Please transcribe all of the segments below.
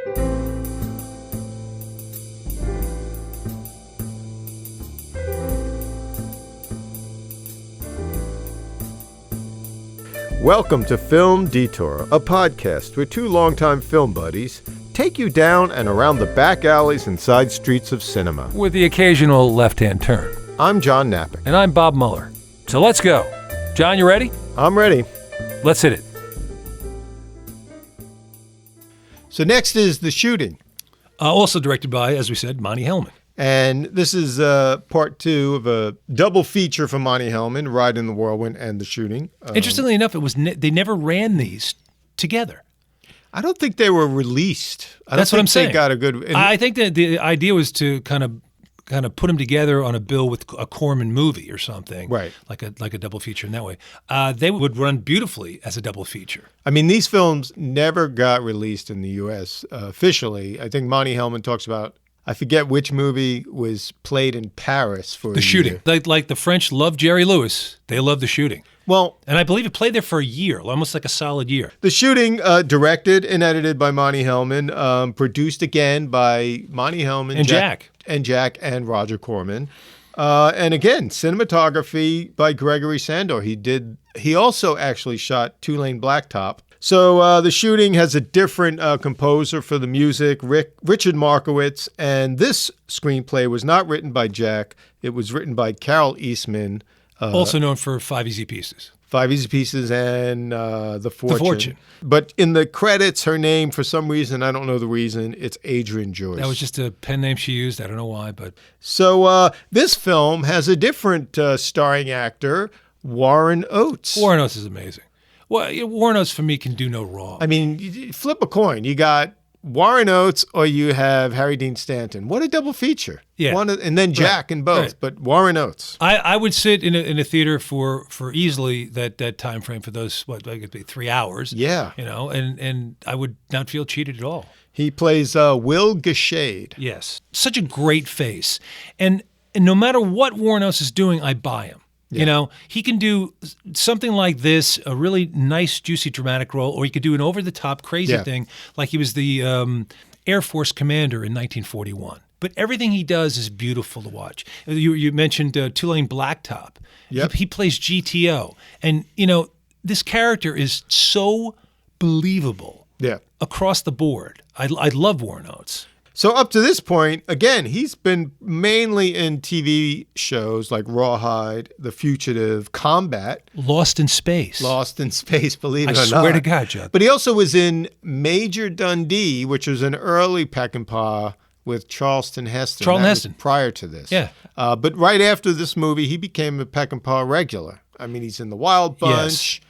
Welcome to Film Detour, a podcast where two longtime film buddies take you down and around the back alleys and side streets of cinema. With the occasional left-hand turn. I'm John Napick. And I'm Bob Mueller. So let's go. John, you ready? I'm ready. Let's hit it. So next is The Shooting. Also directed by, as we said, Monte Hellman. And this is part two of a double feature for Monte Hellman, Ride in the Whirlwind and The Shooting. Interestingly enough, they never ran these together. I don't think they were released. That's what I'm saying. They got a good. I think that the idea was to kind of put them together on a bill with a Corman movie or something, right? Like a double feature in that way. They would run beautifully as a double feature. I mean, these films never got released in the U.S. Officially. I think Monte Hellman talks about. I forget which movie was played in Paris for The Shooting. Like the French love Jerry Lewis. They love The Shooting. Well, and I believe it played there for a year, almost like a solid year. The Shooting, directed and edited by Monte Hellman, produced again by Monte Hellman and Jack and Roger Corman, and again cinematography by Gregory Sandor. He also actually shot Two Lane Blacktop. So The Shooting has a different composer for the music, Richard Markowitz, and this screenplay was not written by Jack. It was written by Carol Eastman. Also known for Five Easy Pieces. Five Easy Pieces and The Fortune. But in the credits, her name, for some reason, I don't know the reason, it's Adrienne Joyce. That was just a pen name she used. I don't know why, but... So this film has a different starring actor, Warren Oates. Warren Oates is amazing. Well, Warren Oates, for me, can do no wrong. I mean, you flip a coin. You got Warren Oates or you have Harry Dean Stanton. What a double feature. Yeah. And then Jack in both, right. But Warren Oates. I would sit in a theater for easily that time frame for those, like it'd be 3 hours. Yeah. And I would not feel cheated at all. He plays Will Gashade. Yes. Such a great face. And no matter what Warren Oates is doing, I buy him. Yeah. He can do something like this, a really nice, juicy, dramatic role, or he could do an over-the-top, crazy thing, like he was the Air Force commander in 1941. But everything he does is beautiful to watch. You mentioned Two Lane Blacktop. Yep. He plays GTO. And, this character is so believable across the board. I love Warren Oates. So up to this point, again, he's been mainly in TV shows like Rawhide, The Fugitive, Combat. Lost in Space, believe it or not. I swear to God, Judd. But he also was in Major Dundee, which was an early Peckinpah with Charlton Heston. Prior to this. Yeah. But right after this movie, he became a Peckinpah regular. I mean, he's in The Wild Bunch. Yes.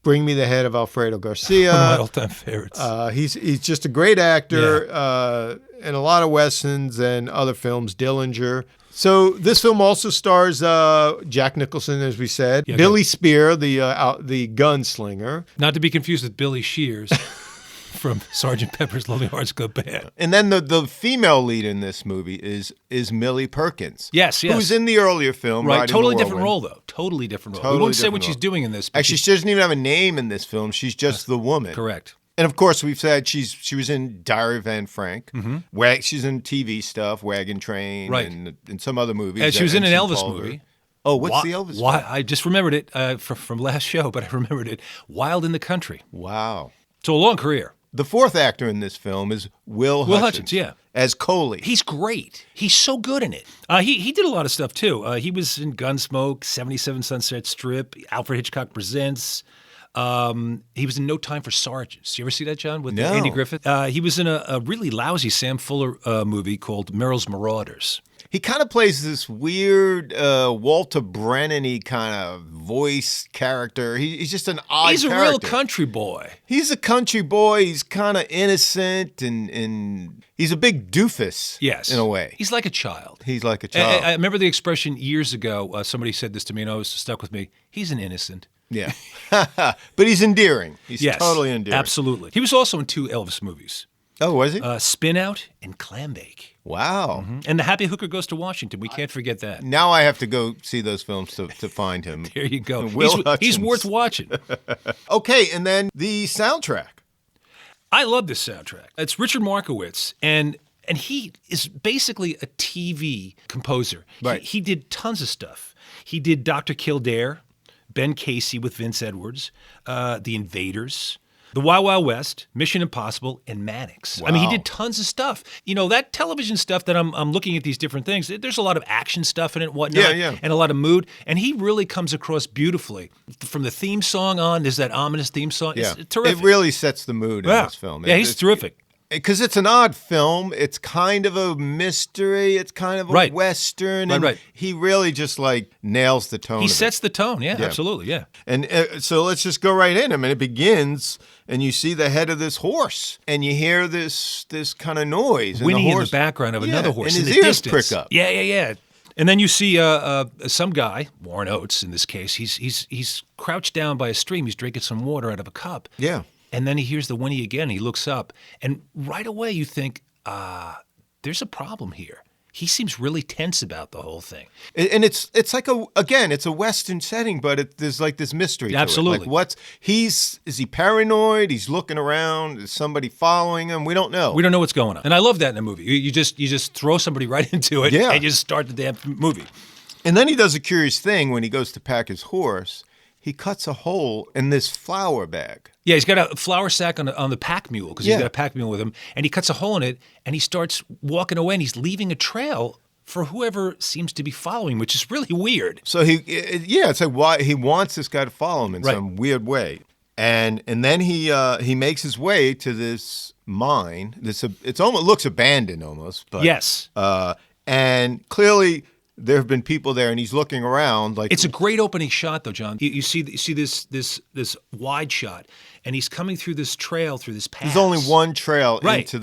Bring Me the Head of Alfredo Garcia. One of my all-time favorites. He's just a great actor in a lot of westerns and other films, Dillinger. So this film also stars Jack Nicholson, as we said, Billy Spear, the gunslinger. Not to be confused with Billy Shears from Sgt. Pepper's Lonely Hearts Club Band. And then the female lead in this movie is Millie Perkins. Yes. Who's in the earlier film. Right, totally different role, though. Totally different role. We won't say what she's doing in this. Actually, she doesn't even have a name in this film. She's just the woman. Correct. And of course, we've said she was in Diary of Anne Frank. Mm-hmm. She's in TV stuff, Wagon Train, right. and some other movies. And she was in an Elvis movie. Oh, what's the Elvis movie? I just remembered it from last show, but I remembered it. Wild in the Country. Wow. So a long career. The fourth actor in this film is Will Hutchins, as Coley. He's great. He's so good in it. He did a lot of stuff, too. He was in Gunsmoke, 77 Sunset Strip, Alfred Hitchcock Presents. He was in No Time for Sergeants. You ever see that, John, with Andy Griffith? He was in a really lousy Sam Fuller movie called Merrill's Marauders. He kind of plays this weird Walter Brennan-y kind of voice character. He's just an odd character. He's a real country boy. He's a country boy. He's kind of innocent and he's a big doofus. Yes. In a way. He's like a child. I remember the expression years ago. Somebody said this to me and it always stuck with me. He's an innocent. Yeah. But he's endearing. He's totally endearing. Absolutely. He was also in 2 Elvis movies. Oh, was he? Spin Out and Clambake. Wow. Mm-hmm. And The Happy Hooker Goes to Washington. We can't forget that. Now I have to go see those films to find him. There you go. Will Hutchins. He's worth watching. Okay, and then the soundtrack. I love this soundtrack. It's Richard Markowitz, and he is basically a TV composer. Right. He did tons of stuff. He did Dr. Kildare, Ben Casey with Vince Edwards, The Invaders, The Wild Wild West, Mission Impossible, and Mannix. Wow. I mean, he did tons of stuff. You know, that television stuff that I'm looking at these different things, there's a lot of action stuff in it and whatnot, and a lot of mood, and he really comes across beautifully. From the theme song on, there's that ominous theme song. Yeah. It's terrific. It really sets the mood in this film. Yeah, he's terrific. Because it's an odd film. It's kind of a mystery. It's kind of a Western. And he really just like nails the tone. He sets the tone. Yeah, absolutely. Yeah. And so let's just go right in. I mean, it begins and you see the head of this horse and you hear this kind of noise. Whinnying in the background of another horse and in his the ears distance. prick up. Yeah. And then you see some guy, Warren Oates in this case, he's crouched down by a stream. He's drinking some water out of a cup. Yeah. And then he hears the whinny again. He looks up, and right away you think, there's a problem here. He seems really tense about the whole thing. And it's like it's a Western setting, but there's like this mystery. Absolutely. To it. Like is he paranoid? He's looking around. Is somebody following him? We don't know. We don't know what's going on. And I love that in a movie. You just throw somebody right into it and you just start the damn movie. And then he does a curious thing when he goes to pack his horse. He cuts a hole in this flour bag. Yeah, he's got a flour sack on the pack mule because he's got a pack mule with him. And he cuts a hole in it and he starts walking away and he's leaving a trail for whoever seems to be following, which is really weird. So it's like why he wants this guy to follow him in some weird way. And then he makes his way to this mine. It almost looks abandoned almost. But, yes. And clearly there have been people there, and he's looking around. Like it's a great opening shot, though, John. You see this wide shot, and he's coming through this trail, through this pass. There's only one trail into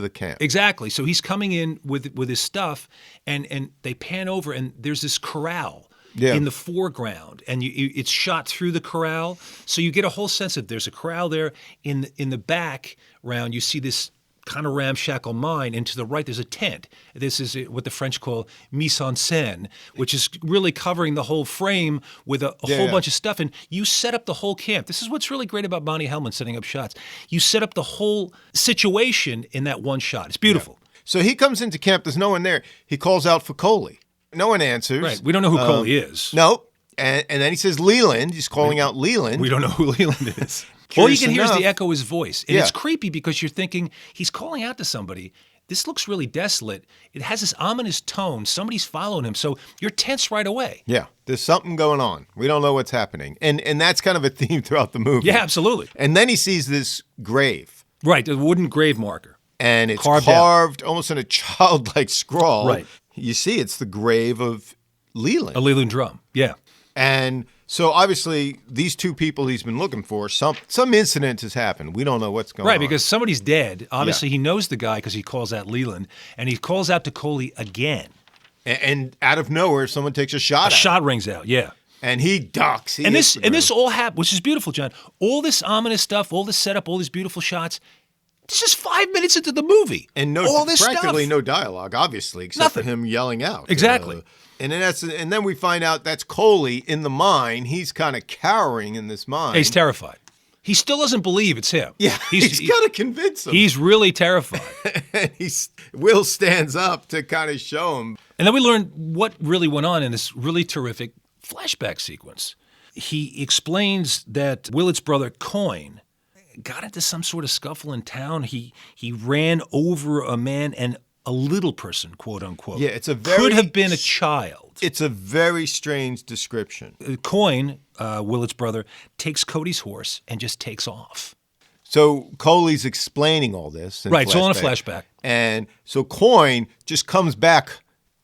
the camp. Exactly. So he's coming in with his stuff, and they pan over, and there's this corral in the foreground, and it's shot through the corral, so you get a whole sense of there's a corral there. In the background, you see this kind of ramshackle mine, and to the right there's a tent. This is what the French call mise en scène, which is really covering the whole frame with a whole bunch of stuff. And you set up the whole camp. This is what's really great about Monte Hellman setting up shots. You set up the whole situation in that one shot. It's beautiful. Yeah. So he comes into camp. There's no one there. He calls out for Coley. No one answers. Right. We don't know who Coley is. No. And then he says Leland. He's calling out Leland. We don't know who Leland is. All you can hear is the echo of his voice. And it's creepy because you're thinking, he's calling out to somebody. This looks really desolate. It has this ominous tone. Somebody's following him. So you're tense right away. Yeah. There's something going on. We don't know what's happening. And that's kind of a theme throughout the movie. Yeah, absolutely. And then he sees this grave. Right, the wooden grave marker. And it's carved almost in a childlike scrawl. Right. You see, it's the grave of Leland. A Leland drum, yeah. And so obviously these two people he's been looking for, some incident has happened. We don't know what's going on. Right, because somebody's dead. Obviously he knows the guy because he calls out Leland, and he calls out to Coley again. And out of nowhere, someone takes a shot at him. A shot rings out, yeah. And he ducks. And this all happened, which is beautiful, John. All this ominous stuff, all this setup, all these beautiful shots. This is 5 minutes into the movie. And practically no dialogue, obviously, except for him yelling out. Exactly. And then we find out that's Coley in the mine. He's kind of cowering in this mine. He's terrified. He still doesn't believe it's him. Yeah, he's got to convince him. He's really terrified. And Will stands up to kind of show him. And then we learn what really went on in this really terrific flashback sequence. He explains that Willard's brother, Coyne, got into some sort of scuffle in town. He ran over a man and a little person, quote unquote. Yeah, could have been a child. It's a very strange description. Coyne, Willard's brother, takes Cody's horse and just takes off. So Coley's explaining all this. Right, it's all in a flashback. And so Coyne just comes back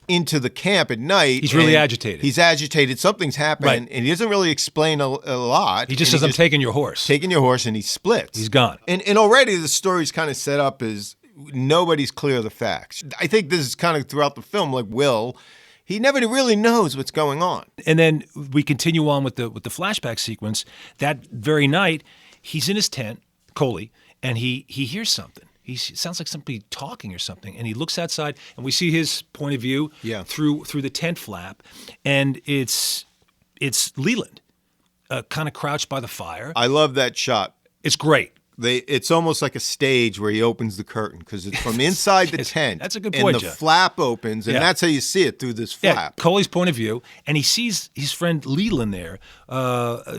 into the camp at night. He's really agitated. He's agitated. Something's happened, and he doesn't really explain a lot. He just says, I'm taking your horse. Taking your horse, and he splits. He's gone. And already the story's kind of set up as nobody's clear of the facts. I think this is kind of throughout the film, like Will, he never really knows what's going on. And then we continue on with the flashback sequence. That very night, he's in his tent, Coley, and he hears something. It sounds like somebody talking or something, and he looks outside, and we see his point of view through the tent flap, and it's Leland, kind of crouched by the fire. I love that shot. It's great. It's almost like a stage where he opens the curtain because it's from inside the tent. That's a good point, and the Jeff. flap opens, and that's how you see it through this flap. Coley's point of view, and he sees his friend Leland there,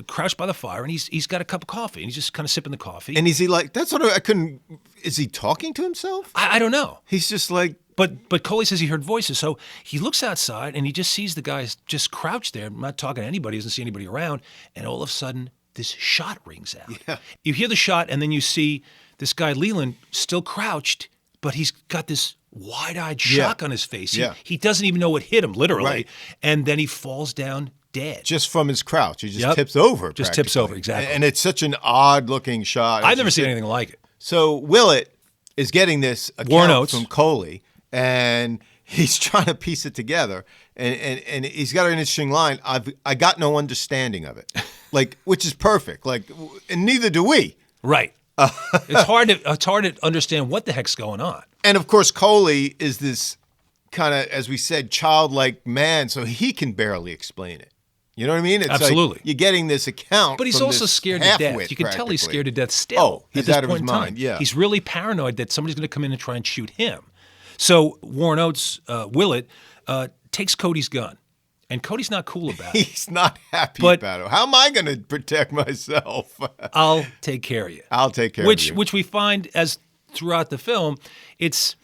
crouched by the fire, and he's got a cup of coffee, and he's just kind of sipping the coffee. And is he like? That's what I couldn't. Is he talking to himself? I don't know. He's just like. But Coley says he heard voices, so he looks outside and he just sees the guys just crouched there, not talking to anybody, doesn't see anybody around, and all of a sudden this shot rings out. Yeah. You hear the shot, and then you see this guy Leland still crouched, but he's got this wide-eyed shock on his face. He doesn't even know what hit him, literally, Right. And then he falls down dead. Just from his crouch, he just tips over. Just tips over, exactly. And it's such an odd-looking shot. I've never seen anything like it. So Willett is getting this Warren account Oates. from Coley, and he's trying to piece it together, and he's got an interesting line. I got no understanding of it, like, which is perfect. Like, and neither do we. Right. It's hard to understand what the heck's going on. And of course, Coley is this kind of, as we said, childlike man, so he can barely explain it. You know what I mean? It's Absolutely. Like you're getting this account, But he's from also this scared to death. half-wit, You can tell he's practically. scared to death still. Oh, he's at this out of his point in time. mind, yeah. He's really paranoid that somebody's going to come in and try and shoot him. So Warren Oates, Willett, takes Cody's gun. And Cody's not cool about it. He's not happy But- about it. How am I going to protect myself? I'll take care of you. I'll take care of you. Which we find as throughout the film, it's,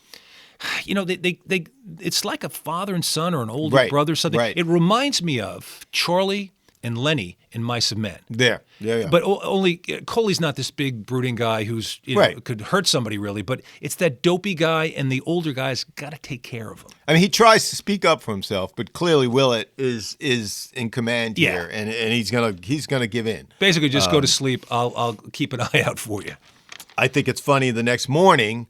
you know, it's like a father and son or an older Right, brother or something. right. It reminds me of Charlie and Lenny in Mice of Men. There. Yeah. But only Coley's not this big brooding guy who's Right. could hurt somebody really. But it's that dopey guy, and the older guy's got to take care of him. I mean, he tries to speak up for himself, but clearly Willett is in command Yeah. here, and he's gonna give in. Basically, just go to sleep. I'll keep an eye out for you. I think it's funny. The next morning,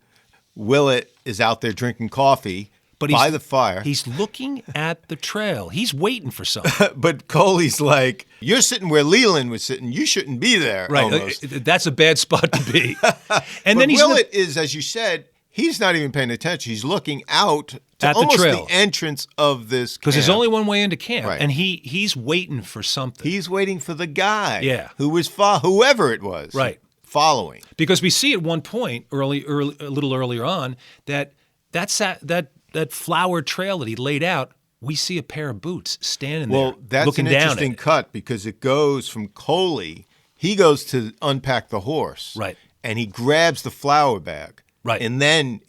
Willett is out there drinking coffee by the fire. He's looking at the trail. He's waiting for something. But Coley's like, "You're sitting where Leland was sitting. You shouldn't be there." Right. Almost. That's a bad spot to be. And But then Willett is, as you said, he's not even paying attention. He's looking out to At the almost trail. the entrance of this because there's camp. only one way into camp, Right. and he's waiting for something. He's waiting for the guy. Yeah. Who was whoever it was. Right. Following. Because we see at one point a little earlier on that flower trail that he laid out, we see a pair of boots standing there. Well, that's looking an down interesting at it. cut because it goes from Coley. He goes to unpack the horse. Right. And he grabs the flour bag. Right. And then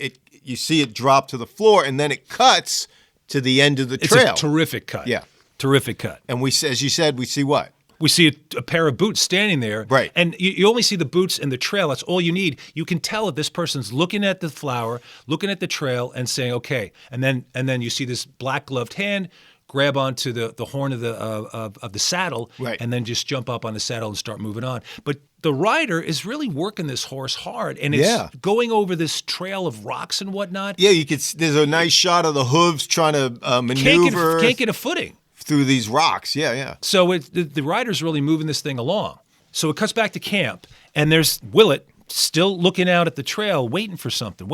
you see it drop to the floor, and then it cuts to the end of the trail. It's a terrific cut. Yeah. Terrific cut. And we, as you said, we see what? We see a pair of boots standing there. Right. And you only see the boots and the trail. That's all you need. You can tell that this person's looking at the flower, looking at the trail, and saying, okay. And then you see this black gloved hand grab onto the horn of the saddle, Right. and then just jump up on the saddle and start moving on. But the rider is really working this horse hard, and it's going over this trail of rocks and whatnot. Yeah, you could. There's a nice shot of the hooves trying to maneuver Can't get a footing. through these rocks. Yeah. So the rider's really moving this thing along. So it cuts back to camp, and there's Willett still looking out at the trail, waiting for something.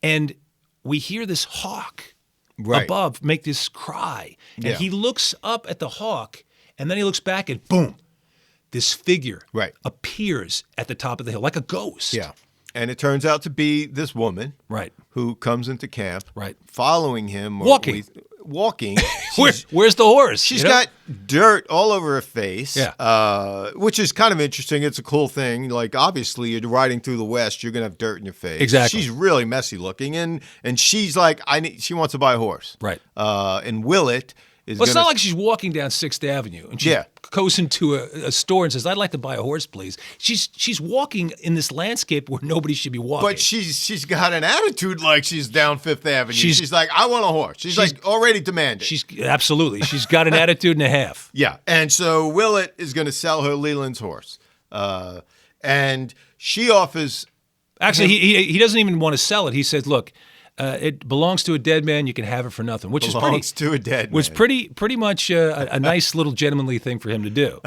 And we hear this hawk above make this cry. And he looks up at the hawk, and then he looks back, and boom, this figure appears at the top of the hill like a ghost. Yeah. And it turns out to be this woman Right. who comes into camp, Right. following him. Walking. Where's the horse? She's you know? got dirt all over her face, Yeah. which is kind of interesting. It's a cool thing. Like, obviously, you're riding through the West, you're going to have dirt in your face. Exactly. She's really messy looking, and she's like, she wants to buy a horse. Right. And Willett is Well, it's gonna, not like she's walking down 6th Avenue and she goes into a store and says, "I'd like to buy a horse, please." She's walking in this landscape where nobody should be walking. But she's got an attitude like she's down 5th Avenue. She's like, I want a horse. She's like already demanding. She's got an attitude and a half. Yeah. And so Willett is going to sell her Leland's horse. And she offers. Actually, he doesn't even want to sell it. He says, "Look, it belongs to a dead man. You can have it for nothing," which Belongs to a dead was man. pretty much a nice little gentlemanly thing for him to do.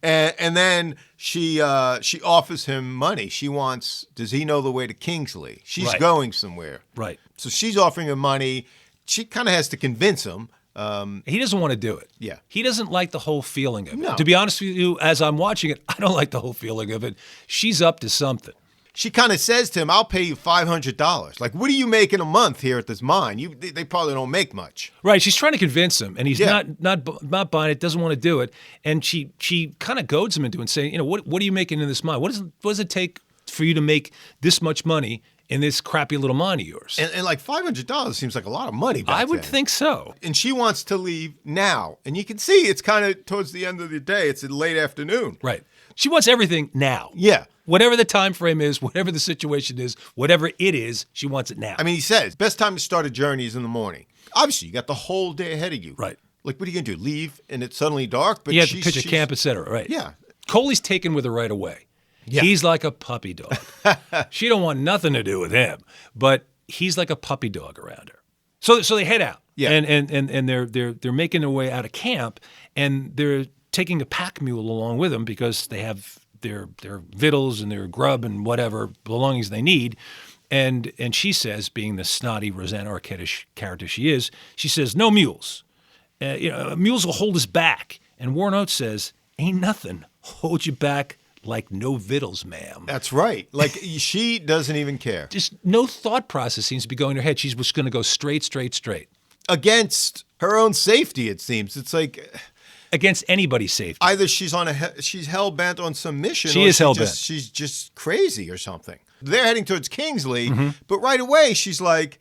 And then she offers him money. She wants. Does he know the way to Kingsley? She's Right. going somewhere. Right. So she's offering him money. She kind of has to convince him. He doesn't want to do it. Yeah. He doesn't like the whole feeling of it. No. To be honest with you, as I'm watching it, I don't like the whole feeling of it. She's up to something. She kind of says to him, I'll pay you $500. Like, what do you make in a month here at this mine? They probably don't make much. Right. She's trying to convince him, and he's Yeah. not buying it, doesn't want to do it. And she kind of goads him into it and saying, what are you making in this mine? What does it take for you to make this much money in this crappy little mine of yours? And like $500 seems like a lot of money back I would then. think so. And she wants to leave now. And you can see it's kind of towards the end of the day. It's in late afternoon. Right. She wants everything now. Yeah. Whatever the time frame is, whatever the situation is, whatever it is, she wants it now. I mean, he says, best time to start a journey is in the morning. Obviously, you got the whole day ahead of you. Right. Like, what are you going to do? Leave and it's suddenly dark? But you have to pitch a camp, et cetera. Right. Yeah. Coley's taken with her right away. Yeah. He's like a puppy dog. She don't want nothing to do with him, but he's like a puppy dog around her. So they head out. Yeah. And they're making their way out of camp, and they're taking a pack mule along with them because they have their victuals and their grub and whatever belongings they need. And she says, being the snotty Rosanna Arquette-ish character she is, she says, no mules. Mules will hold us back. And Warren Oates says, ain't nothing hold you back like no victuals, ma'am. That's right. Like, she doesn't even care. Just no thought process seems to be going in her head. She's just going to go straight. Against her own safety, it seems. It's like... Against anybody's safety. Either she's hell-bent on some mission, She or is hell-bent. she's just crazy or something. They're heading towards Kingsley, Mm-hmm. but right away she's like,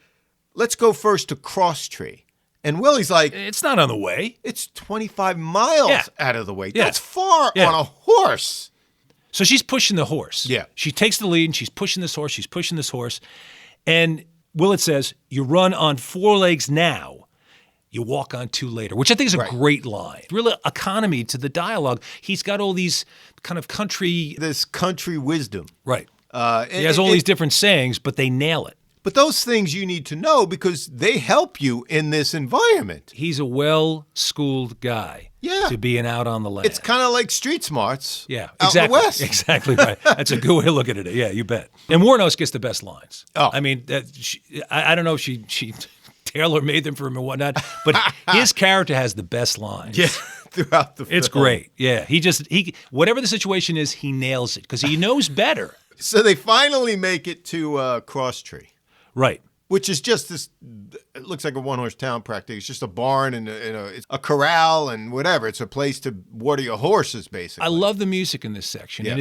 let's go first to Crosstree. And Willie's like, It's not on the way. it's 25 miles Yeah. out of the way. Yeah. That's far Yeah. on a horse. So she's pushing the horse. Yeah. She takes the lead and she's pushing this horse. And Willett says, you run on 4 legs now. You walk on 2 later, which I think is a Right. great line. Real economy to the dialogue. He's got all these kind of country... This country wisdom. Right. He has all these different sayings, but they nail it. But those things you need to know because they help you in this environment. He's a well-schooled guy Yeah. to being out on the land. It's kind of like street smarts Yeah, out exactly. in the West. Exactly right. That's a good way of looking at it. Yeah, you bet. And Warren Oates gets the best lines. Oh. I mean, I don't know if she Taylor made them for him and whatnot, but his character has the best lines. Yeah, throughout the film. It's great. Yeah, he whatever the situation is, he nails it because he knows better. So they finally make it to Crosstree, Right. which is just this, it looks like a one-horse town practically. It's just a barn and it's a corral and whatever. It's a place to water your horses, basically. I love the music in this section, and Yeah.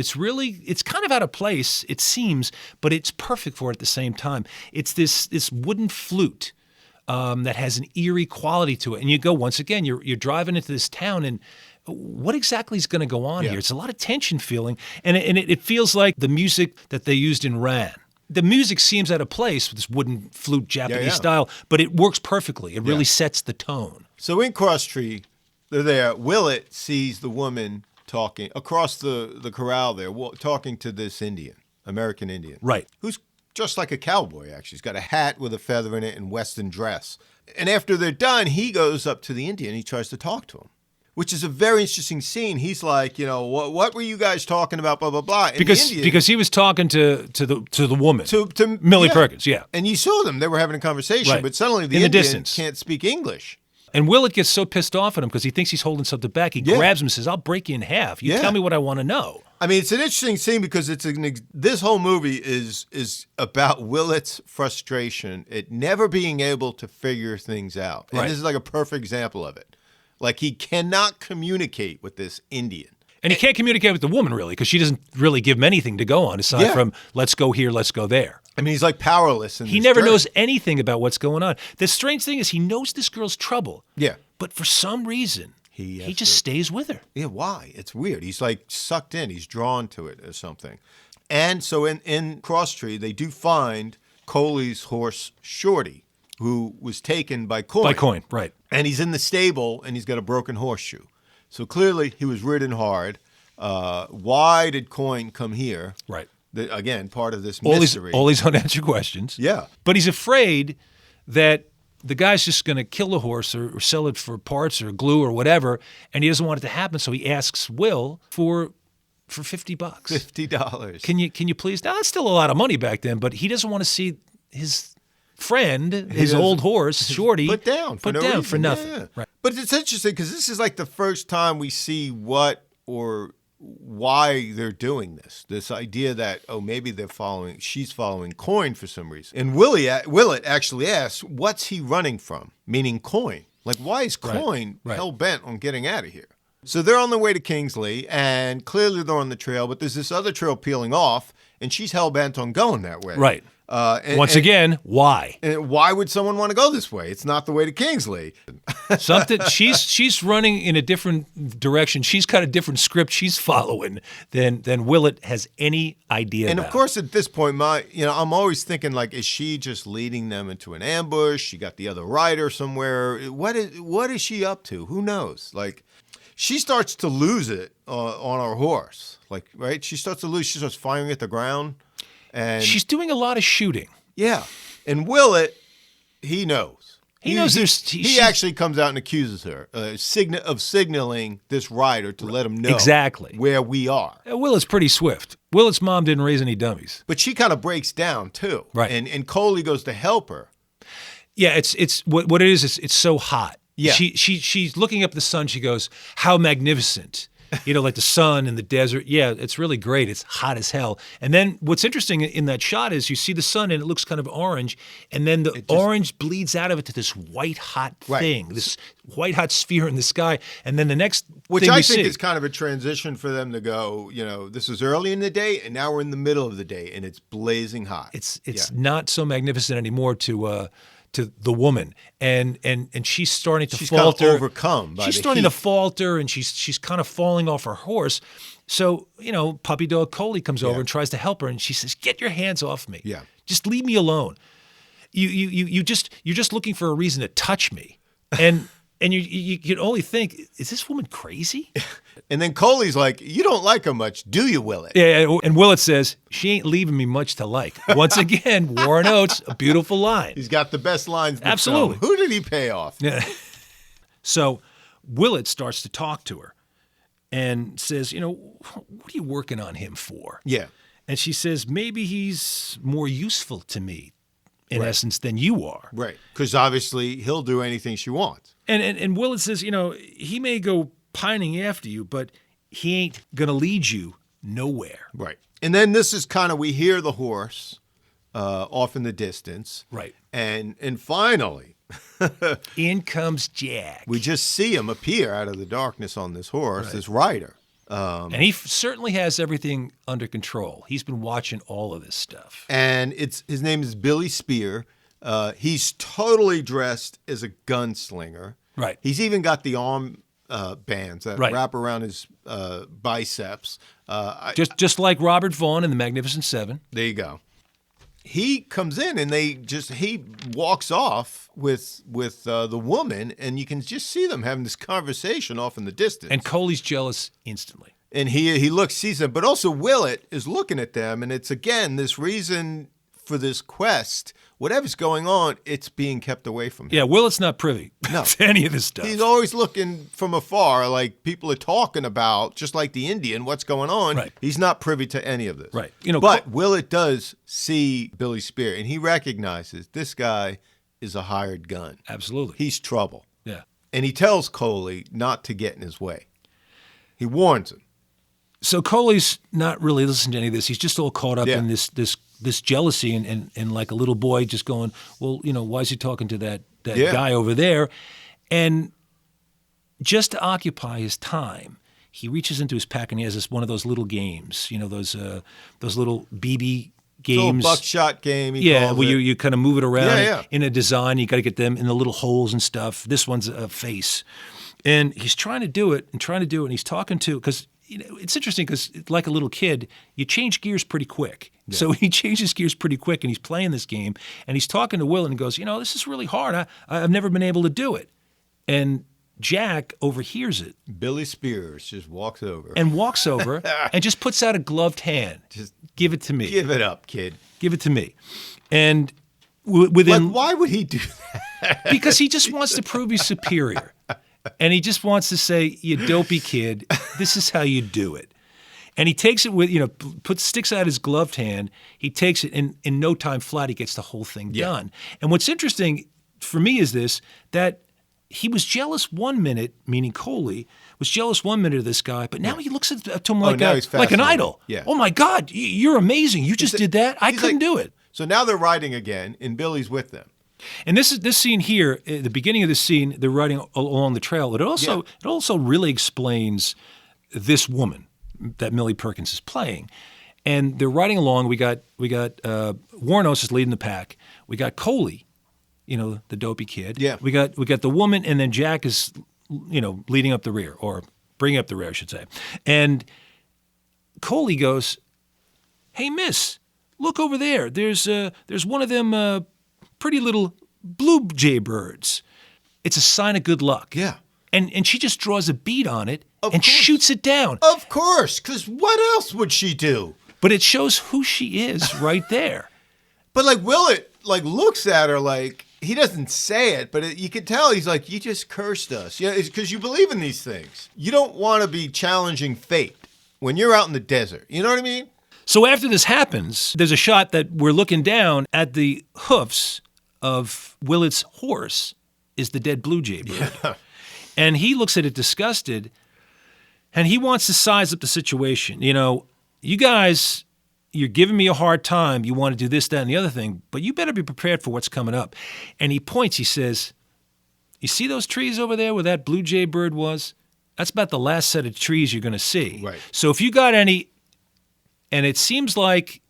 it's kind of out of place, it seems, but it's perfect for it at the same time. It's this wooden flute that has an eerie quality to it. And you go, once again, you're driving into this town, and what exactly is going to go on Yeah. here? It's a lot of tension feeling, and it feels like the music that they used in Ran. The music seems out of place with this wooden flute Japanese Yeah. style, but it works perfectly. It really Yeah. sets the tone. So in Crosstree, they're there. Willett sees the woman talking across the corral there, talking to this Indian, American Indian. Right. Who's just like a cowboy, actually. He's got a hat with a feather in it and Western dress. And after they're done, he goes up to the Indian. He tries to talk to him, which is a very interesting scene. He's like, what were you guys talking about, blah, blah, blah. And the Indian, Because he was talking to the woman, to Millie yeah. Perkins, yeah. And you saw them. They were having a conversation, Right. but suddenly the In the Indian distance. can't speak English. And Willett gets so pissed off at him because he thinks he's holding something back. He Yeah. grabs him and says, I'll break you in half. You Yeah. tell me what I want to know. I mean, it's an interesting scene because this whole movie is about Willett's frustration at never being able to figure things out. And Right. this is like a perfect example of it. Like, he cannot communicate with this Indian. And he can't communicate with the woman, really, because she doesn't really give him anything to go on aside Yeah. from let's go here, let's go there. I mean, he's like powerless. He never knows anything about what's going on. The strange thing is he knows this girl's trouble. Yeah. But for some reason, he has just to- stays with her. Yeah, why? It's weird. He's like sucked in. He's drawn to it or something. And so in Crosstree, they do find Coley's horse, Shorty, who was taken by Coyne. By Coyne, right. And he's in the stable, and he's got a broken horseshoe. So clearly, he was ridden hard. Why did Coyne come here? Right. Again, part of this All mystery. these unanswered questions. Yeah. But he's afraid that the guy's just going to kill the horse or sell it for parts or glue or whatever, and he doesn't want it to happen. So he asks Will for $50. $50. Can you please? Now that's still a lot of money back then, but he doesn't want to see his friend, his old horse, Shorty, put down for nothing. Yeah. Right. But it's interesting because this is like the first time we see what or why they're doing this. This idea that, maybe she's following Coin for some reason. And Willett actually asks, what's he running from? Meaning Coin. Like, why is Coin hell-bent on getting out of here? So they're on their way to Kingsley, and clearly they're on the trail, but there's this other trail peeling off, and she's hell-bent on going that way. Right. Once again, why? And why would someone want to go this way? It's not the way to Kingsley. She's running in a different direction. She's got a different script she's following than Willett has any idea and about. Of course, at this point, I'm always thinking, like, is she just leading them into an ambush? She got the other rider somewhere. What is she up to? Who knows? Like, she starts to lose it on her horse. Like, right? She starts to lose. She starts firing at the ground. And she's doing a lot this shooting. Yeah. And Willett, he knows. He knows he actually comes out and accuses her of signaling this rider to let him know exactly where we are. Willett's pretty swift. Willett's mom didn't raise any dummies. But she kind of breaks down, too. Right. And Coley goes to help her. Yeah, it's what it is it's so hot. Yeah. She's looking up at the sun. She goes, how magnificent. Like the sun and the desert. Yeah, it's really great. It's hot as hell. And then what's interesting in that shot is you see the sun and it looks kind of orange, and then the orange bleeds out of it to this white hot thing, this white hot sphere in the sky. And then the next Which thing I we think see, is kind of a transition for them to go, this is early in the day, and now we're in the middle of the day, and it's blazing hot. It's not so magnificent anymore to the woman, and she's starting to falter. Kind of overcome by she's the starting heat. to falter, and she's kind of falling off her horse. So puppy dog Coley comes over and tries to help her, and she says, "Get your hands off me! Yeah, just leave me alone. You're just looking for a reason to touch me." And you can only think, is this woman crazy? And then Coley's like, you don't like her much, do you, Willett? Yeah, and Willett says, she ain't leaving me much to like. Once again, Warren Oates, a beautiful line. He's got the best lines in the Absolutely. film. Who did he pay off? Yeah. So Willett starts to talk to her and says, what are you working on him for? Yeah. And she says, maybe he's more useful to me, in essence, than you are. Right. Because obviously he'll do anything she wants. And Willett says, he may go pining after you, but he ain't going to lead you nowhere. Right. And then this is kind of, we hear the horse off in the distance. Right. And finally, in comes Jack. We just see him appear out of the darkness on this horse, this rider. And he certainly has everything under control. He's been watching all of this stuff. And his name is Billy Spear. He's totally dressed as a gunslinger. Right. He's even got the arm bands that wrap around his biceps. Just like Robert Vaughn in The Magnificent Seven. There you go. He comes in and he walks off with the woman, and you can just see them having this conversation off in the distance. And Coley's jealous instantly. And he sees them, but also Willett is looking at them, and it's again this reason for this quest. Whatever's going on, it's being kept away from him. Yeah, Willett's not privy to any of this stuff. He's always looking from afar, like people are talking about, just like the Indian, what's going on. Right. He's not privy to any of this. Right. But Willett does see Billy Spear, and he recognizes this guy is a hired gun. Absolutely. He's trouble. Yeah. And he tells Coley not to get in his way. He warns him. So Coley's not really listening to any of this. He's just all caught up in this jealousy and like a little boy just going, well, why is he talking to that guy over there? And just to occupy his time, he reaches into his pack and he has one of those little games, those little BB games. Little buckshot game. Where you kind of move it around in a design. You got to get them in the little holes and stuff. This one's a face. And he's trying to do it, and he's talking to, because it's interesting because like a little kid, you change gears pretty quick. Yeah. So he changes gears pretty quick, and he's playing this game, and he's talking to Will and goes, this is really hard. I've never been able to do it. And Jack overhears it. Billy Spears just walks over. And just puts out a gloved hand. Just give it to me. Give it up, kid. Give it to me. And within... why would he do that? Because he just wants to prove he's superior. And he just wants to say, you dopey kid, this is how you do it. And he takes it with, sticks out his gloved hand. He takes it, and in no time flat, he gets the whole thing done. And what's interesting for me is this, that he was jealous one minute, meaning Coley, was jealous one minute of this guy, but now he looks to him like an idol. Yeah. Oh my God, you're amazing. You just did that. I couldn't do it. So now they're riding again, and Billy's with them. And this scene here, at the beginning of the scene, they're riding along the trail. It also really explains this woman that Millie Perkins is playing. And they're riding along. We got Warren Oates is leading the pack. We got Coley, the dopey kid. Yeah. We got the woman, and then Jack is, leading up the rear, or bringing up the rear, I should say. And Coley goes, "Hey, miss, look over there. There's one of them pretty little blue jaybirds. It's a sign of good luck." Yeah. And she just draws a bead on it Of and course. shoots it down. Of course, because what else would she do? But it shows who she is right there. But like Willett, looks at her like, he doesn't say it, but you can tell he's like, you just cursed us. Yeah, it's because you believe in these things. You don't want to be challenging fate when you're out in the desert. You know what I mean? So after this happens, there's a shot that we're looking down at the hoofs of Willett's horse is the dead blue jaybird. Yeah. And he looks at it disgusted, and he wants to size up the situation. You guys, you're giving me a hard time. You want to do this, that, and the other thing, but you better be prepared for what's coming up. And he points, he says, "You see those trees over there where that blue jaybird was? That's about the last set of trees you're going to see. Right. So if you got any," and it seems like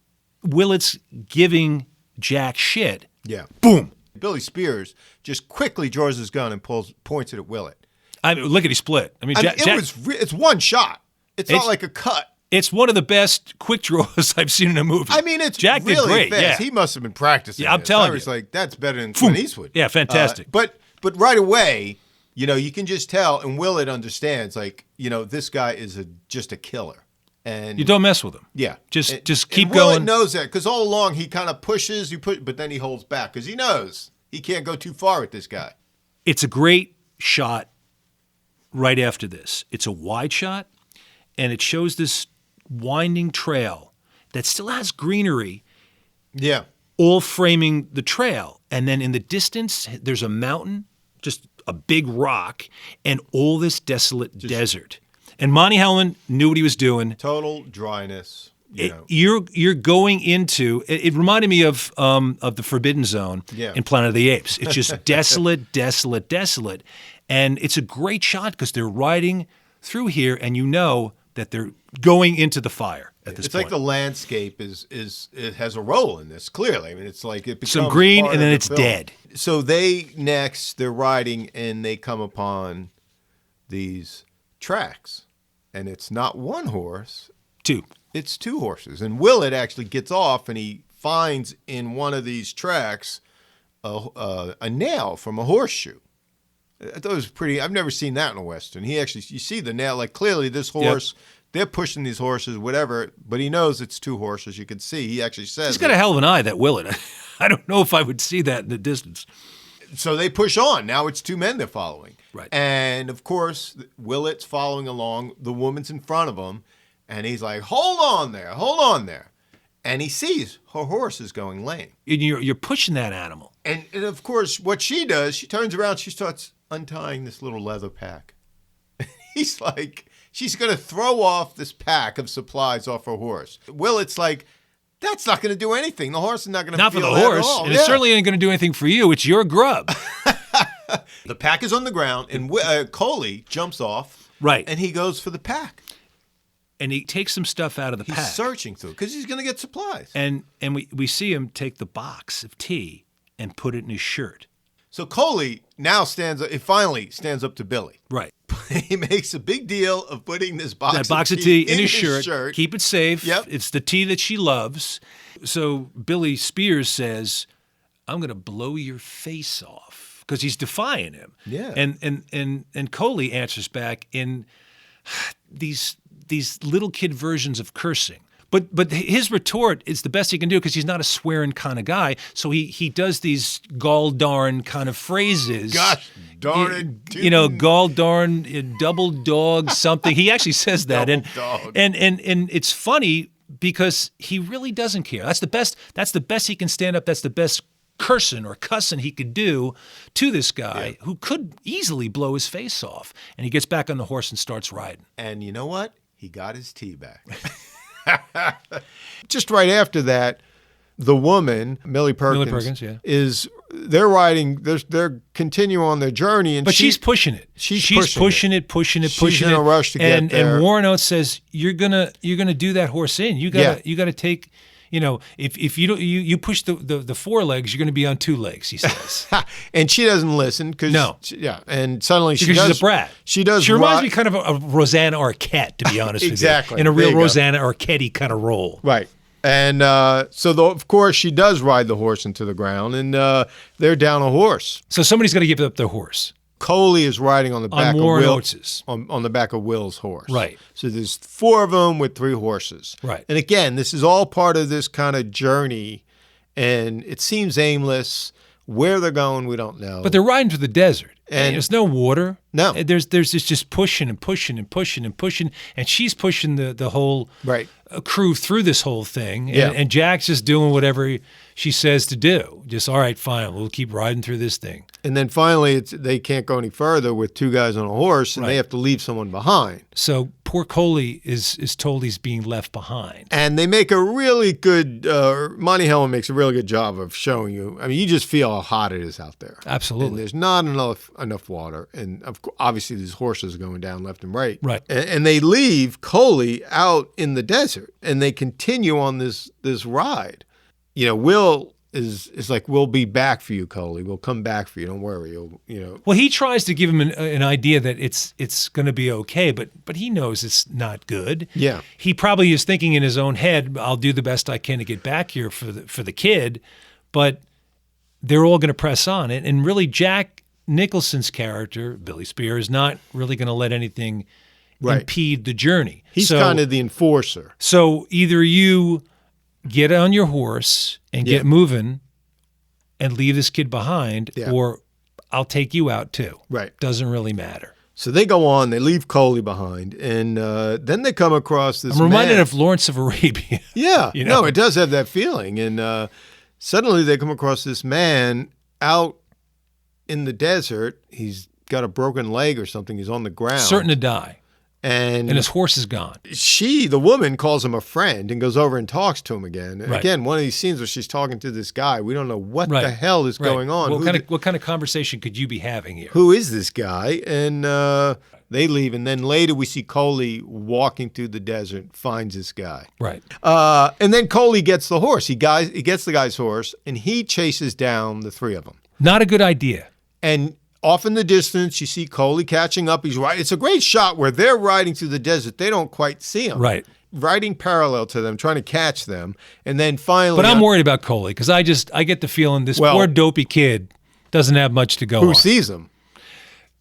Willett's giving Jack shit. Yeah. Boom. Billy Spears just quickly draws his gun and points it at Willett. I mean, look at he split. I mean, it's one shot. It's not like a cut. It's one of the best quick draws I've seen in a movie. I mean, it's Jack really did great. fast. Yeah. He must have been practicing. Yeah, I'm telling you. I was like, that's better than Clint Eastwood. Yeah, fantastic. But right away, you can just tell, and Willett understands, this guy is just a killer. And you don't mess with him. Yeah. Just keep and Willett going. knows that, because all along he kind of pushes, but then he holds back, because he knows he can't go too far with this guy. It's a great shot right after this. It's a wide shot, and it shows this winding trail that still has greenery. Yeah. All framing the trail. And then in the distance, there's a mountain, just a big rock, and all this desolate desert. And Monte Hellman knew what he was doing. Total dryness. You're going into it. Reminded me of the Forbidden Zone in Planet of the Apes. It's just desolate, desolate, desolate, and it's a great shot because they're riding through here, and you know that they're going into the fire at this point. It's like the landscape it has a role in this. Clearly, I mean, it's like it becomes some green, part and then of it's the film. dead. So they're riding, and they come upon these tracks, and it's not one horse. Two. It's two horses. And Willett actually gets off, and he finds in one of these tracks a nail from a horseshoe. I thought it was pretty. I've never seen that in a Western. You see the nail. Like, clearly this horse, they're pushing these horses, whatever, but he knows it's two horses. You can see. He actually says. He's got a hell of an eye, that Willett. I don't know if I would see that in the distance. So they push on. Now it's two men they're following. Right. And, of course, Willett's following along. The woman's in front of him. And he's like, hold on there. And he sees her horse is going lame. And you're pushing that animal. And of course, what she does, she turns around, she starts untying this little leather pack. He's like, she's going to throw off this pack of supplies off her horse. Willett's like, that's not going to do anything. The horse is not going to Not for feel the that horse. at all. And it certainly ain't going to do anything for you. It's your grub. The pack is on the ground, and Coley jumps off. Right. And he goes for the pack. And he takes some stuff out of the pack. He's searching through it because he's going to get supplies. And we see him take the box of tea and put it in his shirt. So Coley now finally stands up to Billy. Right. He makes a big deal of putting this box of tea in his shirt. Keep it safe. Yep. It's the tea that she loves. So Billy Spears says, "I'm going to blow your face off," because he's defying him. Yeah. And Coley answers back in these little kid versions of cursing. But his retort is the best he can do because he's not a swearing kind of guy. So he does these gall darn kind of phrases. Gosh darn it. You know, gall darn, double dog, something. He actually says that. Dog. And it's funny because he really doesn't care. That's the best he can stand up. That's the best cursing he could do to this guy who could easily blow his face off. And he gets back on the horse and starts riding. And you know what? He got his tea back. Just right after that, the woman, Millie Perkins, they're riding, they're continuing on their journey. And but she's pushing it. She's pushing it. She's in a rush to get there. And Warren Oates says, you're gonna do that horse in. You gotta take. You know, if you don't, you push the four legs, you're going to be on two legs, he says. And she doesn't listen because and suddenly she's a brat. She does. She reminds me kind of a Rosanna Arquette, to be honest with you. In a real Rosanna Arquette kind of role. Right. And of course, she does ride the horse into the ground, and they're down a horse. So somebody's got to give up their horse. Coley is riding on the back of Warren Will, Oates's. on the back of Will's horse. Right. So there's 4 of them with 3 horses. Right. And again, this is all part of this kind of journey, and it seems aimless. Where they're going, we don't know. But they're riding through the desert. And there's no water. No. There's just pushing and pushing and pushing and pushing. And she's pushing the whole crew through this whole thing. And Jack's just doing whatever she says to do. Just, all right, fine, we'll keep riding through this thing. And then finally, they can't go any further with 2 guys on a horse, and they have to leave someone behind. So poor Coley is told he's being left behind. And they make a really good, Monte Hellman makes a really good job of showing you. I mean, you just feel how hot it is out there. Absolutely. And there's not enough water. And obviously, these horses are going down left and right. Right. And they leave Coley out in the desert, and they continue on this ride. You know, Will is like, we'll be back for you, Coley. We'll come back for you. Don't worry. Well, he tries to give him an idea that it's going to be okay, but he knows it's not good. Yeah. He probably is thinking in his own head, I'll do the best I can to get back here for the kid, but they're all going to press on. And really, Jack Nicholson's character, Billy Spear, is not really going to let anything impede the journey. He's kind of the enforcer. So either you get on your horse and get moving and leave this kid behind, or I'll take you out too. Right. Doesn't really matter. So they go on, they leave Coley behind, and then they come across this I'm reminded of Lawrence of Arabia. Yeah. You know? No, it does have that feeling. And suddenly they come across this man out in the desert. He's got a broken leg or something. He's on the ground. Certain to die. And his horse is gone. The woman, calls him a friend and goes over and talks to him again. Right. Again, one of these scenes where she's talking to this guy. We don't know what the hell is going on. What kind of conversation could you be having here? Who is this guy? And they leave. And then later we see Coley walking through the desert, finds this guy. Right. And then Coley gets the horse. He gets the guy's horse, and he chases down the 3 of them. Not a good idea. And off in the distance, you see Coley catching up. He's right. It's a great shot where they're riding through the desert. They don't quite see him. Right. Riding parallel to them, trying to catch them. And then finally... But I'm worried about Coley because I get the feeling this poor dopey kid doesn't have much to go on. Who sees him?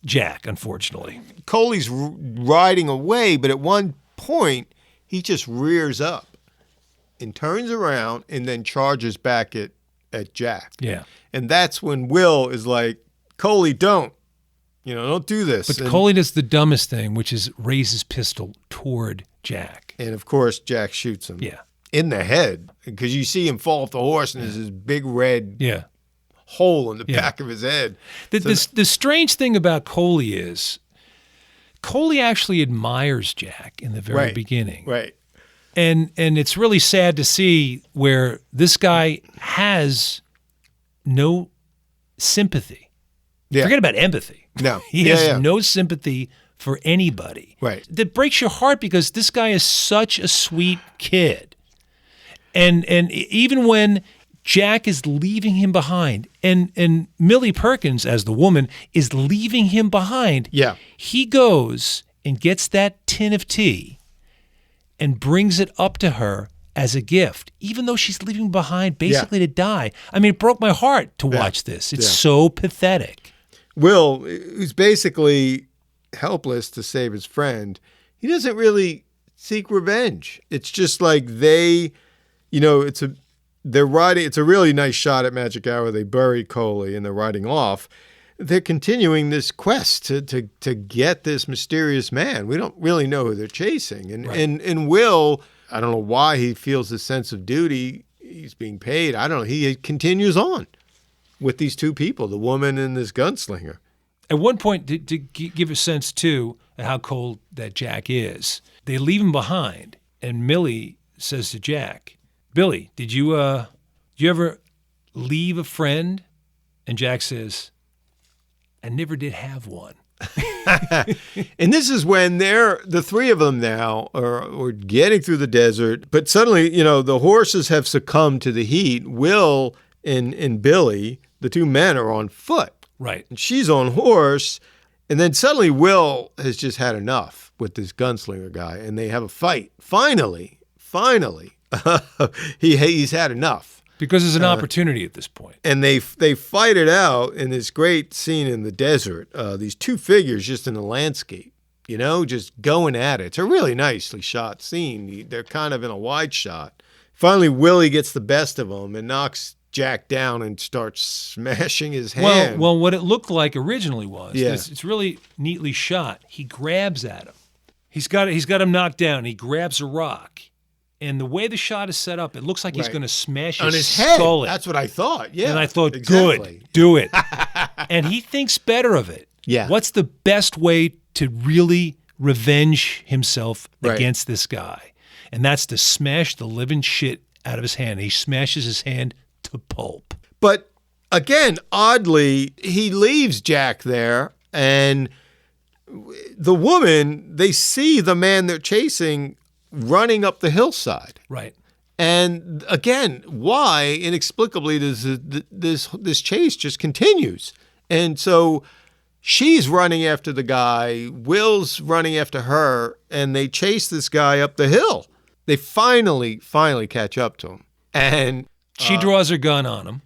Jack, unfortunately. Coley's riding away, but at one point, he just rears up and turns around and then charges back at Jack. Yeah. And that's when Will is like, Coley, don't do this. But Coley does the dumbest thing, which is raise his pistol toward Jack. And of course, Jack shoots him. Yeah. In the head, because you see him fall off the horse, and there's this big red hole in the back of his head. The strange thing about Coley is Coley actually admires Jack in the very beginning. Right. And it's really sad to see where this guy has no sympathy. Yeah. Forget about empathy. No. He has no sympathy for anybody. Right. That breaks your heart because this guy is such a sweet kid. And even when Jack is leaving him behind and Millie Perkins, as the woman, is leaving him behind, he goes and gets that tin of tea and brings it up to her as a gift, even though she's leaving behind basically to die. I mean, it broke my heart to watch this. It's so pathetic. Will, who's basically helpless to save his friend, he doesn't really seek revenge. It's just like they, they're riding. It's a really nice shot at Magic Hour. They bury Coley and they're riding off. They're continuing this quest to get this mysterious man. We don't really know who they're chasing. And Will, I don't know why he feels this sense of duty. He's being paid. I don't know. He continues on with these two people, the woman and this gunslinger. At one point, to give a sense, too, of how cold that Jack is, they leave him behind. And Millie says to Jack, Billy, did you ever leave a friend? And Jack says, I never did have one. And this is when the three of them now are getting through the desert. But suddenly, the horses have succumbed to the heat. Will and Billy, the two men, are on foot. Right. And she's on horse. And then suddenly Will has just had enough with this gunslinger guy. And they have a fight. Finally. He's had enough. Because there's an opportunity at this point. And they fight it out in this great scene in the desert. These two figures just in the landscape, just going at it. It's a really nicely shot scene. They're kind of in a wide shot. Finally, Willie gets the best of them and knocks Jack down and starts smashing his hand. Well, what it looked like originally was, it's really neatly shot. He grabs at him. He's got him knocked down. He grabs a rock. And the way the shot is set up, it looks like he's going to smash his skull in. That's what I thought. Yeah. And I thought, good, do it. And he thinks better of it. Yeah. What's the best way to really revenge himself against this guy? And that's to smash the living shit out of his hand. He smashes his hand to pulp. But again, oddly, he leaves Jack there, and the woman, they see the man they're chasing running up the hillside. Right. And again, why inexplicably does this chase just continues? And so she's running after the guy, Will's running after her, and they chase this guy up the hill. They finally catch up to him. And she draws her gun on him.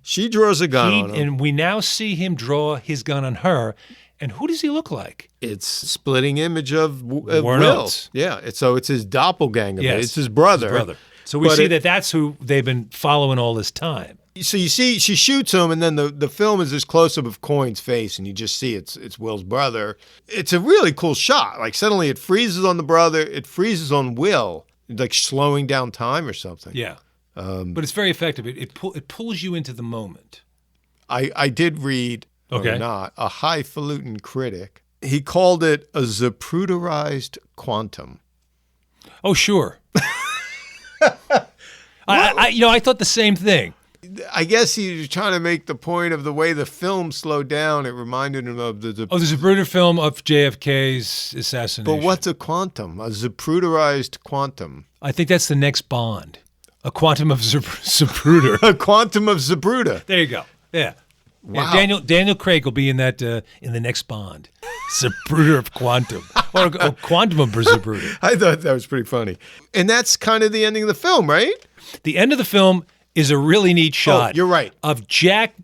And we now see him draw his gun on her. And who does he look like? It's a splitting image of Will. Yeah. So it's his doppelganger. Yes. It's his brother. So we see that's who they've been following all this time. So you see, she shoots him, and then the film is this close-up of Coyne's face, and you just see it's Will's brother. It's a really cool shot. Like suddenly it freezes on the brother, it freezes on Will, like slowing down time or something. Yeah. But it's very effective. It pulls you into the moment. I did read... or not, a highfalutin critic. He called it a zapruderized quantum. Oh, sure. I thought the same thing. I guess he was trying to make the point of the way the film slowed down. It reminded him of the Zapruder film of JFK's assassination. But what's a quantum? A zapruderized quantum. I think that's the next Bond. A quantum of Zapruder. A quantum of Zapruder. There you go. Yeah. Wow. Yeah, Daniel Craig will be in that in the next Bond. Zapruder of Quantum. Or Quantum of Zapruder. I thought that was pretty funny. And that's kind of the ending of the film, right? The end of the film is a really neat shot. Oh, you're right. Of Jack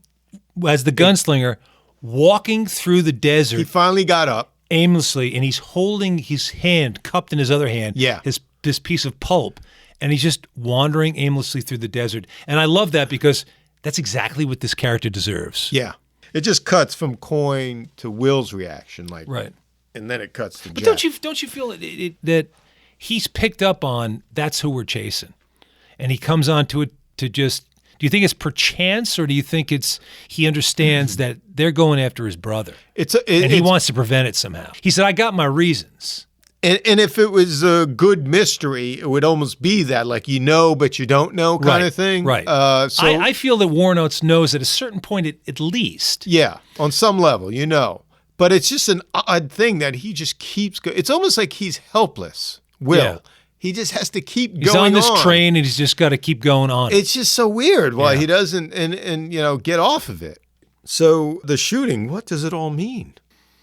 as the gunslinger walking through the desert. He finally got up. Aimlessly, and he's holding his hand, cupped in his other hand, this piece of pulp, and he's just wandering aimlessly through the desert. And I love that because that's exactly what this character deserves. Yeah. It just cuts from Coyne to Will's reaction, right. And then it cuts to Jack. But don't you feel that he's picked up on that's who we're chasing, and he comes on to it to just. Do you think it's perchance, or do you think he understands that they're going after his brother, and he wants to prevent it somehow? He said, "I got my reasons." And if it was a good mystery, it would almost be that, like, but you don't know kind of thing. Right. So I feel that Warren Oates knows at a certain point, at least. Yeah, on some level, But it's just an odd thing that he just keeps going. It's almost like he's helpless, Will. Yeah. He just has to keep going on. He's on this train, and he's just got to keep going on. It's just so weird why he doesn't and get off of it. So the shooting, what does it all mean?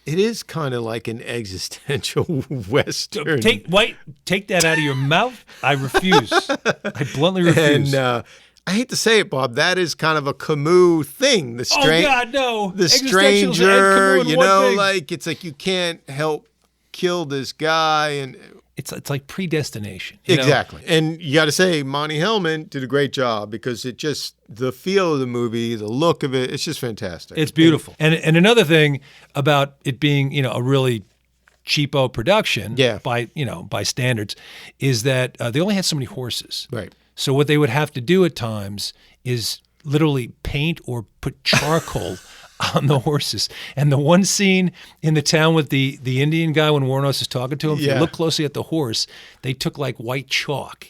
It is kind of like an existential Western. Take that out of your mouth. I refuse. I bluntly refuse. And I hate to say it, Bob, that is kind of a Camus thing. Oh, God, no. The stranger, like, it's like you can't help kill this guy. And it's like predestination. You know? Exactly. And you got to say, Monte Hellman did a great job because the feel of the movie, the look of it, it's just fantastic. It's beautiful. And another thing about it being, a really cheapo production by standards is that they only had so many horses. Right. So what they would have to do at times is literally paint or put charcoal on the horses. And the one scene in the town with the Indian guy when Warren Oates is talking to him, if you look closely at the horse, they took like white chalk.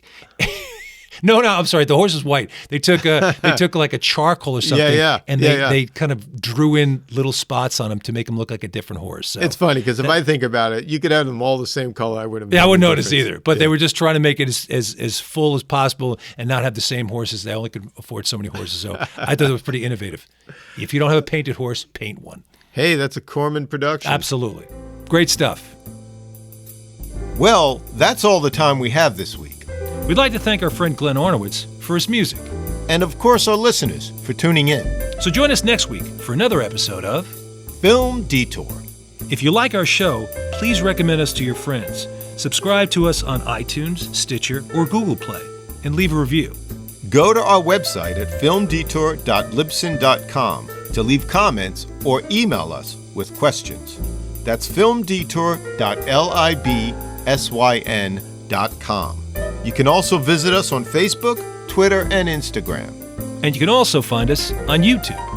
No, I'm sorry. The horse is white. They took like a charcoal or something, and they kind of drew in little spots on him to make him look like a different horse. So. It's funny because if I think about it, you could have them all the same color. I wouldn't. Yeah, I wouldn't notice either. But they were just trying to make it as full as possible and not have the same horses. They only could afford so many horses. So I thought it was pretty innovative. If you don't have a painted horse, paint one. Hey, that's a Corman production. Absolutely, great stuff. Well, that's all the time we have this week. We'd like to thank our friend Glenn Ornowitz for his music. And of course, our listeners for tuning in. So join us next week for another episode of Film Detour. If you like our show, please recommend us to your friends. Subscribe to us on iTunes, Stitcher, or Google Play, and leave a review. Go to our website at filmdetour.libsyn.com to leave comments or email us with questions. That's filmdetour.libsyn.com. You can also visit us on Facebook, Twitter, and Instagram. And you can also find us on YouTube.